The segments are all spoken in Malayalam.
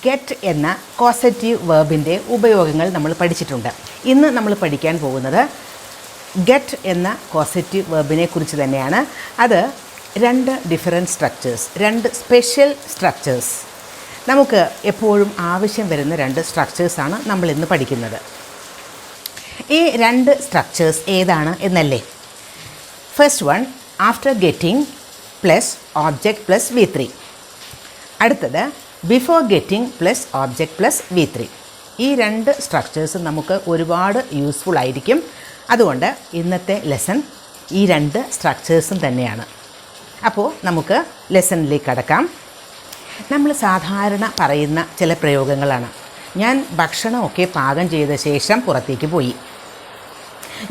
ഗെറ്റ് എന്ന കോസറ്റീവ് വേർബിൻ്റെ ഉപയോഗങ്ങൾ നമ്മൾ പഠിച്ചിട്ടുണ്ട്. ഇന്ന് നമ്മൾ പഠിക്കാൻ പോകുന്നത് ഗെറ്റ് എന്ന കോസറ്റീവ് വേർബിനെ കുറിച്ച് തന്നെയാണ്. അത് രണ്ട് ഡിഫറെൻറ്റ് സ്ട്രക്ചേഴ്സ്, രണ്ട് സ്പെഷ്യൽ സ്ട്രക്ചേഴ്സ്, നമുക്ക് എപ്പോഴും ആവശ്യം വരുന്ന രണ്ട് സ്ട്രക്ചേഴ്സാണ് നമ്മളിന്ന് പഠിക്കുന്നത്. ഈ രണ്ട് സ്ട്രക്ചേഴ്സ് ഏതാണ് എന്നല്ലേ? First one, after getting plus object plus V3. അടുത്തത് before getting plus object plus V3. ഈ രണ്ട് സ്ട്രക്ചേഴ്സ് നമുക്ക് ഒരുപാട് യൂസ്ഫുൾ ആയിരിക്കും. അതുകൊണ്ട് ഇന്നത്തെ ലെസൺ ഈ രണ്ട് സ്ട്രക്ചേഴ്സും തന്നെയാണ്. അപ്പോൾ നമുക്ക് ലെസണിലേക്ക് കടക്കാം. നമ്മൾ സാധാരണ പറയുന്ന ചില പ്രയോഗങ്ങളാണ്. ഞാൻ ഭക്ഷണമൊക്കെ പാകം ചെയ്ത ശേഷം പുറത്തേക്ക് പോയി.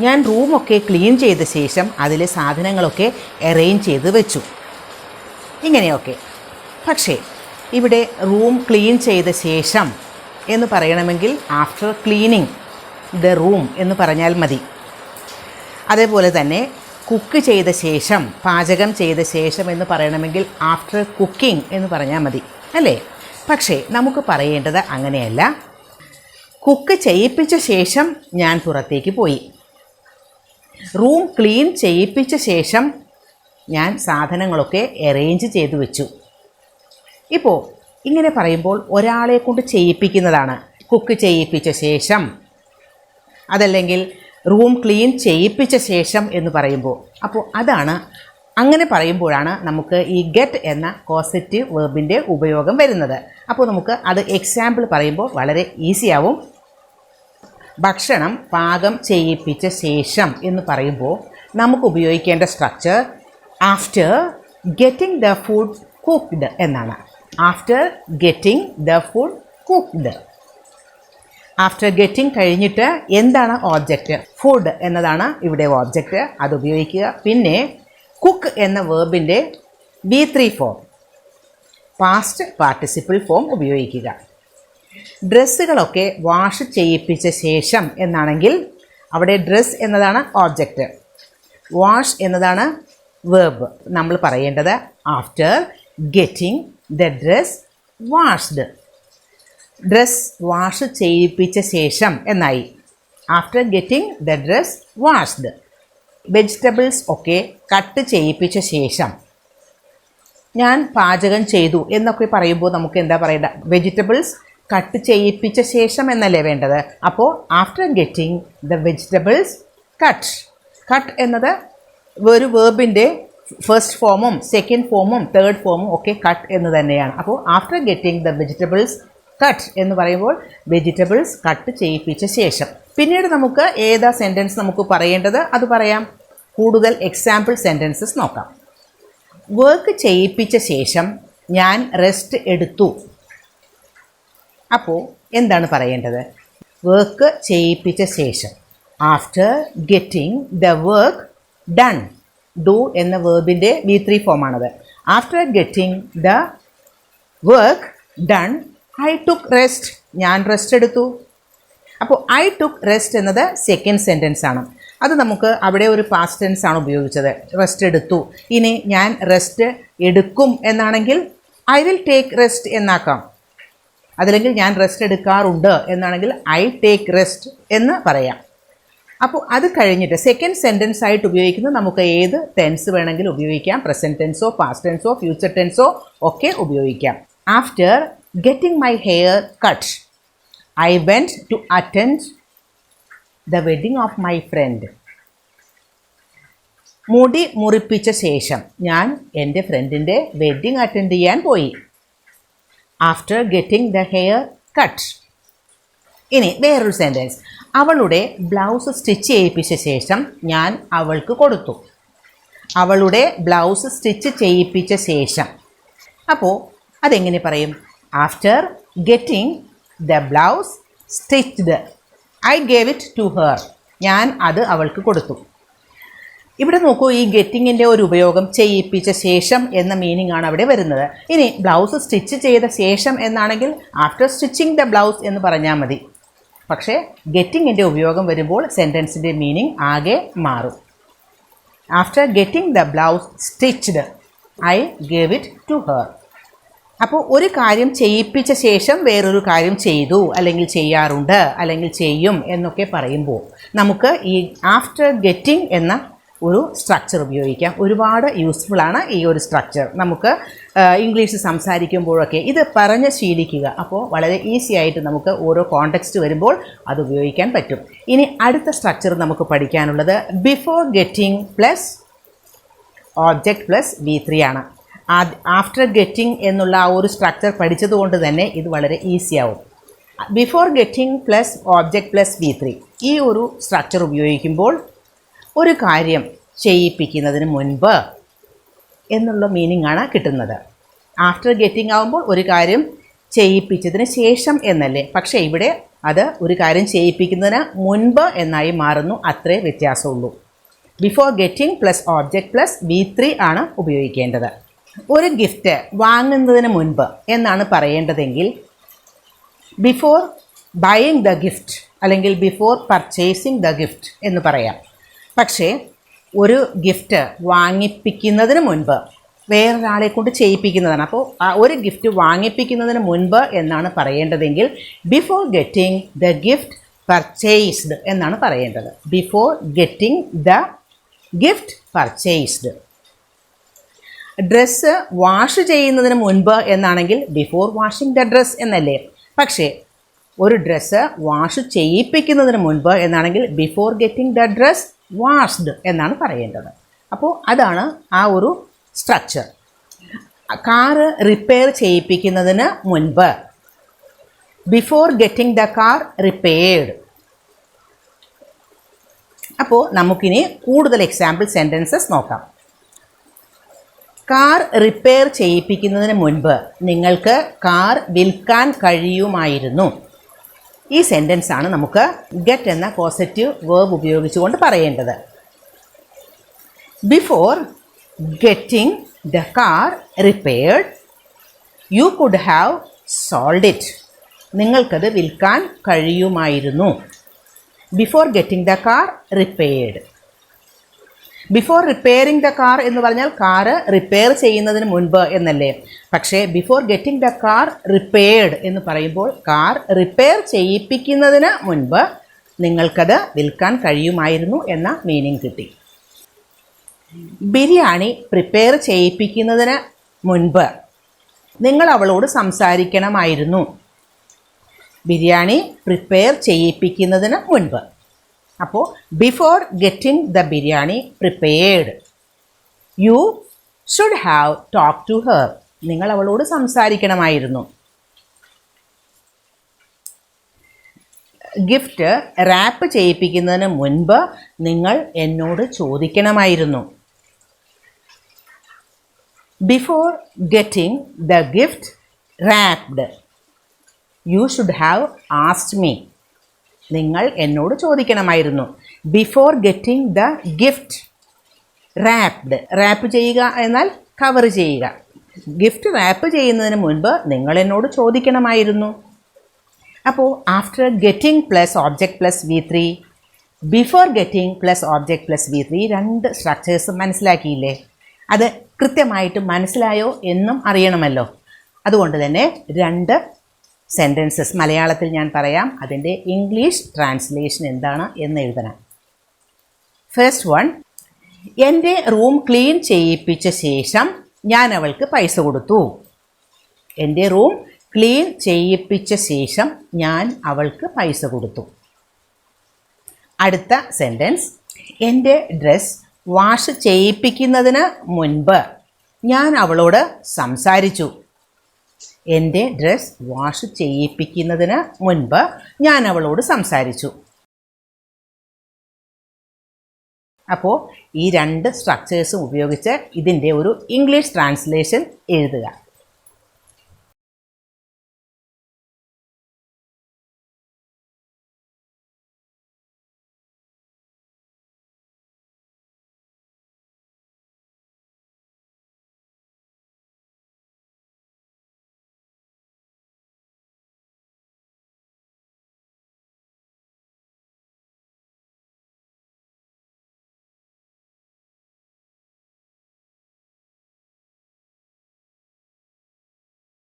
ഞാൻ റൂമൊക്കെ ക്ലീൻ ചെയ്ത ശേഷം അതിലെ സാധനങ്ങളൊക്കെ അറേഞ്ച് ചെയ്ത് വെച്ചു. ഇങ്ങനെയൊക്കെ. പക്ഷേ ഇവിടെ റൂം ക്ലീൻ ചെയ്ത ശേഷം എന്ന് പറയണമെങ്കിൽ ആഫ്റ്റർ ക്ലീനിങ് ദ റൂം എന്ന് പറഞ്ഞാൽ മതി. അതേപോലെ തന്നെ കുക്ക് ചെയ്ത ശേഷം, പാചകം ചെയ്ത ശേഷം എന്ന് പറയണമെങ്കിൽ ആഫ്റ്റർ കുക്കിംഗ് എന്ന് പറഞ്ഞാൽ മതി, അല്ലേ? പക്ഷേ നമുക്ക് പറയേണ്ടത് അങ്ങനെയല്ല. കുക്ക് ചെയ്യിപ്പിച്ച ശേഷം ഞാൻ പുറത്തേക്ക് പോയി. റൂം ക്ലീൻ ചെയ്യിപ്പിച്ച ശേഷം ഞാൻ സാധനങ്ങളൊക്കെ അറേഞ്ച് ചെയ്തു വെച്ചു. ഇപ്പോൾ ഇങ്ങനെ പറയുമ്പോൾ ഒരാളെ കൊണ്ട് ചെയ്യിപ്പിക്കുന്നതാണ് കുക്ക് ചെയ്യിപ്പിച്ച ശേഷം, അതല്ലെങ്കിൽ റൂം ക്ലീൻ ചെയ്യിപ്പിച്ച ശേഷം എന്ന് പറയുമ്പോൾ. അപ്പോൾ അതാണ്, അങ്ങനെ പറയുമ്പോഴാണ് നമുക്ക് ഈ ഗെറ്റ് എന്ന കോസറ്റീവ് വേർബിൻ്റെ ഉപയോഗം വരുന്നത്. അപ്പോൾ നമുക്ക് അത് എക്സാമ്പിൾ പറയുമ്പോൾ വളരെ ഈസിയാവും. ഭക്ഷണം പാകം ചെയ്യിപ്പിച്ച ശേഷം എന്ന് പറയുമ്പോൾ നമുക്ക് ഉപയോഗിക്കേണ്ട structure after getting the food cooked എന്നാണ്. After getting the food cooked. After getting കഴിഞ്ഞിട്ട് എന്താണ് ഓബ്ജക്റ്റ്? ഫുഡ് എന്നതാണ് ഇവിടെ ഓബ്ജക്റ്റ്, അത് ഉപയോഗിക്കുക. പിന്നെ കുക്ക് എന്ന വേർബിൻ്റെ V3 form, past participle form ഉപയോഗിക്കുക. ഡ്രസ്സുകളൊക്കെ വാഷ് ചെയ്യിപ്പിച്ച ശേഷം എന്നാണെങ്കിൽ അവിടെ ഡ്രസ് എന്നതാണ് ഓബ്ജക്റ്റ്, വാഷ് എന്നതാണ് വേർബ്. നമ്മൾ പറയേണ്ടത് after getting the dress washed. Dress wash ചെയ്യിപ്പിച്ച ശേഷം എന്നായി. After getting the dress washed. Vegetables ഒക്കെ കട്ട് ചെയ്യിപ്പിച്ച ശേഷം. ഞാൻ പാചകം ചെയ്തു എന്നൊക്കെ പറയുമ്പോൾ നമുക്ക് എന്താ പറയേണ്ട? വെജിറ്റബിൾസ് കട്ട് ചെയ്യിപ്പിച്ച ശേഷം എന്നല്ലേ വേണ്ടത്? അപ്പോൾ after getting the vegetables cut. Cut എന്നത് ഒരു വേർബിൻ്റെ ഫസ്റ്റ് ഫോമും സെക്കൻഡ് ഫോമും തേർഡ് ഫോമും ഒക്കെ കട്ട് എന്ന് തന്നെയാണ്. അപ്പോൾ after getting the vegetables cut എന്ന് പറയുമ്പോൾ വെജിറ്റബിൾസ് കട്ട് ചെയ്യിപ്പിച്ച ശേഷം. പിന്നീട് നമുക്ക് ഏതാ സെൻറ്റൻസ് നമുക്ക് പറയേണ്ടത് അത് പറയാം. കൂടുതൽ എക്സാമ്പിൾ സെൻറ്റൻസസ് നോക്കാം. വർക്ക് ചെയ്യിപ്പിച്ച ശേഷം ഞാൻ റെസ്റ്റ് എടുത്തു. അപ്പോൾ എന്താണ് പറയേണ്ടത്? വർക്ക് ചെയ്യിപ്പിച്ച ശേഷം. After getting the work done. Do എന്ന വേർബിൻ്റെ V3 ഫോമാണത്. After getting the work done I took rest. ഞാൻ റെസ്റ്റ് എടുത്തു. അപ്പോൾ ഐ ടുക്ക് റെസ്റ്റ് എന്നത് സെക്കൻഡ് സെൻറ്റൻസ് ആണ്. അത് നമുക്ക് അവിടെ ഒരു പാസ്റ്റ് ടെൻസ് ആണ് ഉപയോഗിച്ചത്, റെസ്റ്റ് എടുത്തു. ഇനി ഞാൻ റെസ്റ്റ് എടുക്കും എന്നാണെങ്കിൽ ഐ വിൽ ടേക്ക് റെസ്റ്റ് എന്നാക്കാം. അതല്ലെങ്കിൽ ഞാൻ റെസ്റ്റ് എടുക്കാറുണ്ട് എന്നാണെങ്കിൽ ഐ ടേക്ക് റെസ്റ്റ് എന്ന് പറയാം. അപ്പോൾ അത് കഴിഞ്ഞിട്ട് സെക്കൻഡ് സെൻറ്റൻസ് ആയിട്ട് ഉപയോഗിക്കുന്നത് നമുക്ക് ഏത് ടെൻസ് വേണമെങ്കിലും ഉപയോഗിക്കാം. പ്രസൻറ്റ് ടെൻസോ പാസ്റ്റ് ടെൻസോ ഫ്യൂച്ചർ ടെൻസോ ഒക്കെ ഉപയോഗിക്കാം. After getting my hair cut, I went to attend the wedding of my friend. മുടി മുറിപ്പിച്ച ശേഷം ഞാൻ എൻ്റെ ഫ്രണ്ടിൻ്റെ വെഡ്ഡിങ് അറ്റൻഡ് ചെയ്യാൻ പോയി. After getting the hair cut. ഇനി വേറൊരു സെൻറ്റൻസ്. അവളുടെ ബ്ലൗസ് സ്റ്റിച്ച് ചെയ്യിപ്പിച്ച ശേഷം ഞാൻ അവൾക്ക് കൊടുത്തു. അവളുടെ ബ്ലൗസ് സ്റ്റിച്ച് ചെയ്യിപ്പിച്ച ശേഷം. അപ്പോൾ അതെങ്ങനെ പറയും? After getting the blouse stitched I gave it to her. ഞാൻ അത് അവൾക്ക് കൊടുത്തു. ഇവിടെ നോക്കൂ, ഈ ഗെറ്റിങ്ങിൻ്റെ ഒരു ഉപയോഗം ചെയ്യിപ്പിച്ച ശേഷം എന്ന മീനിങ് ആണ് അവിടെ വരുന്നത്. ഇനി ബ്ലൗസ് സ്റ്റിച്ച് ചെയ്ത ശേഷം എന്നാണെങ്കിൽ ആഫ്റ്റർ സ്റ്റിച്ചിങ് ദ ബ്ലൗസ് എന്ന് പറഞ്ഞാൽ മതി. പക്ഷേ ഗെറ്റിങ്ങിൻ്റെ ഉപയോഗം വരുമ്പോൾ സെൻറ്റൻസിൻ്റെ മീനിങ് ആകെ മാറും. After getting the blouse stitched I gave it to her. അപ്പോൾ ഒരു കാര്യം ചെയ്യിപ്പിച്ച ശേഷം വേറൊരു കാര്യം ചെയ്തു, അല്ലെങ്കിൽ ചെയ്യാറുണ്ട്, അല്ലെങ്കിൽ ചെയ്യും എന്നൊക്കെ പറയുമ്പോൾ നമുക്ക് ഈ ആഫ്റ്റർ ഗെറ്റിംഗ് എന്ന ഒരു സ്ട്രക്ചർ ഉപയോഗിക്കാം. ഒരുപാട് യൂസ്ഫുള്ളാണ് ഈ ഒരു സ്ട്രക്ചർ. നമുക്ക് ഇംഗ്ലീഷ് സംസാരിക്കുമ്പോഴൊക്കെ ഇത് പറഞ്ഞ് ശീലിക്കുക. അപ്പോൾ വളരെ ഈസി ആയിട്ട് നമുക്ക് ഓരോ കോണ്ടെക്സ്റ്റ് വരുമ്പോൾ അത് ഉപയോഗിക്കാൻ പറ്റും. ഇനി അടുത്ത സ്ട്രക്ചർ നമുക്ക് പഠിക്കാനുള്ളത് before getting plus object plus V3 ആണ്. ആഫ്റ്റർ ഗെറ്റിംഗ് എന്നുള്ള ആ ഒരു സ്ട്രക്ചർ പഠിച്ചതുകൊണ്ട് തന്നെ ഇത് വളരെ ഈസി ആവും. Before getting plus object plus V3 ഈ ഒരു സ്ട്രക്ചർ ഉപയോഗിക്കുമ്പോൾ ഒരു കാര്യം ചെയ്യിപ്പിക്കുന്നതിന് മുൻപ് എന്നുള്ള മീനിങ് ആണ് കിട്ടുന്നത്. ആഫ്റ്റർ ഗെറ്റിംഗ് ആകുമ്പോൾ ഒരു കാര്യം ചെയ്യിപ്പിച്ചതിന് ശേഷം എന്നല്ലേ, പക്ഷേ ഇവിടെ അത് ഒരു കാര്യം ചെയ്യിപ്പിക്കുന്നതിന് മുൻപ് എന്നായി മാറുന്നു. അത്രേ വ്യത്യാസമുള്ളൂ. Before getting plus object plus V3 ആണ് ഉപയോഗിക്കേണ്ടത്. ഒരു ഗിഫ്റ്റ് വാങ്ങുന്നതിന് മുൻപ് എന്നാണ് പറയേണ്ടതെങ്കിൽ ബിഫോർ ബൈയിങ് ദ ഗിഫ്റ്റ് അല്ലെങ്കിൽ ബിഫോർ പർച്ചേസിങ് ദ ഗിഫ്റ്റ് എന്ന് പറയാം. പക്ഷേ ഒരു ഗിഫ്റ്റ് വാങ്ങിപ്പിക്കുന്നതിന് മുൻപ് വേറൊരാളെ കൊണ്ട് ചെയ്യിപ്പിക്കുന്നതാണ്. അപ്പോൾ ആ ഒരു ഗിഫ്റ്റ് വാങ്ങിപ്പിക്കുന്നതിന് മുൻപ് എന്നാണ് പറയേണ്ടതെങ്കിൽ before getting the gift purchased എന്നാണ് പറയേണ്ടത്. Before getting the gift purchased. Dress wash ചെയ്യുന്നതിന് മുൻപ് എന്നാണെങ്കിൽ ബിഫോർ വാഷിംഗ് ദ ഡ്രസ്സ് എന്നല്ലേ. പക്ഷേ ഒരു ഡ്രസ്സ് വാഷ് ചെയ്യിപ്പിക്കുന്നതിന് മുൻപ് എന്നാണെങ്കിൽ before getting the dress washed എന്നാണ് പറയേണ്ടത്. അപ്പോൾ അതാണ് ആ ഒരു സ്ട്രക്ചർ. കാറ് റിപ്പയർ ചെയ്യിപ്പിക്കുന്നതിന് മുൻപ് before getting the car repaired. അപ്പോൾ നമുക്കിനി കൂടുതൽ എക്സാമ്പിൾ സെൻറ്റൻസസ് നോക്കാം. കാർ റിപ്പയർ ചെയ്യിപ്പിക്കുന്നതിന് മുൻപ് നിങ്ങൾക്ക് കാർ വിൽക്കാൻ കഴിയുമായിരുന്നു. ഈ സെൻറ്റൻസ് ആണ് നമുക്ക് ഗെറ്റ് എന്ന പോസിറ്റീവ് വേർബ് ഉപയോഗിച്ചുകൊണ്ട് പറയേണ്ടത്. Before getting the car repaired you could have sold it. നിങ്ങൾക്കത് വിൽക്കാൻ കഴിയുമായിരുന്നു. Before getting the car repaired. Before repairing the car എന്ന് പറഞ്ഞാൽ കാറ് റിപ്പയർ ചെയ്യുന്നതിന് മുൻപ് എന്നല്ലേ. പക്ഷേ before getting the car repaired എന്ന് പറയുമ്പോൾ കാർ റിപ്പയർ ചെയ്യിപ്പിക്കുന്നതിന് മുൻപ് നിങ്ങൾക്കത് വിൽക്കാൻ കഴിയുമായിരുന്നു എന്ന മീനിങ് കിട്ടി. ബിരിയാണി പ്രിപ്പയർ ചെയ്യിപ്പിക്കുന്നതിന് മുൻപ് നിങ്ങൾ അവളോട് സംസാരിക്കണമായിരുന്നു. ബിരിയാണി പ്രിപ്പയർ ചെയ്യിപ്പിക്കുന്നതിന് മുൻപ്. അപ്പോൾ before getting the biryani prepared you should have talk to her. നിങ്ങൾ അവളോട് സംസാരിക്കണമായിരുന്നു. ഗിഫ്റ്റ് റാപ്പ് ചെയ്യിപ്പിക്കുന്നതിന് മുൻപ് നിങ്ങൾ എന്നോട് ചോദിക്കണമായിരുന്നു. Before getting the gift wrapped you should have asked me. നിങ്ങൾ എന്നോട് ചോദിക്കണമായിരുന്നു. Before getting the gift wrapped. Wrap ചെയ്യുക എന്നാൽ കവർ ചെയ്യുക. ഗിഫ്റ്റ് റാപ്പ് ചെയ്യുന്നതിന് മുൻപ് നിങ്ങൾ എന്നോട് ചോദിക്കണമായിരുന്നു. അപ്പോൾ after getting plus object plus V3, before getting plus object plus V3 രണ്ട് സ്ട്രക്ചേഴ്സ് മനസ്സിലാക്കിയില്ലേ? അത് കൃത്യമായിട്ട് മനസ്സിലായോ എന്നും അറിയണമല്ലോ. അതുകൊണ്ട് തന്നെ രണ്ട് സെൻറ്റൻസസ് മലയാളത്തിൽ ഞാൻ പറയാം. അതിൻ്റെ ഇംഗ്ലീഷ് ട്രാൻസ്ലേഷൻ എന്താണ് എന്ന് എഴുതണം. ഫസ്റ്റ് വൺ, എൻ്റെ റൂം ക്ലീൻ ചെയ്യിപ്പിച്ച ശേഷം ഞാൻ അവൾക്ക് പൈസ കൊടുത്തു. എൻ്റെ റൂം ക്ലീൻ ചെയ്യിപ്പിച്ച ശേഷം ഞാൻ അവൾക്ക് പൈസ കൊടുത്തു. അടുത്ത സെൻറ്റൻസ്, എൻ്റെ ഡ്രസ് വാഷ് ചെയ്യിപ്പിക്കുന്നതിന് മുൻപ് ഞാൻ അവളോട് സംസാരിച്ചു. എൻ്റെ ഡ്രസ് വാഷ് ചെയ്യിപ്പിക്കുന്നതിന് മുൻപ് ഞാൻ അവളോട് സംസാരിച്ചു. അപ്പോൾ ഈ രണ്ട് സ്ട്രക്ചേഴ്സും ഉപയോഗിച്ച് ഇതിൻ്റെ ഒരു ഇംഗ്ലീഷ് ട്രാൻസ്ലേഷൻ എഴുതുക.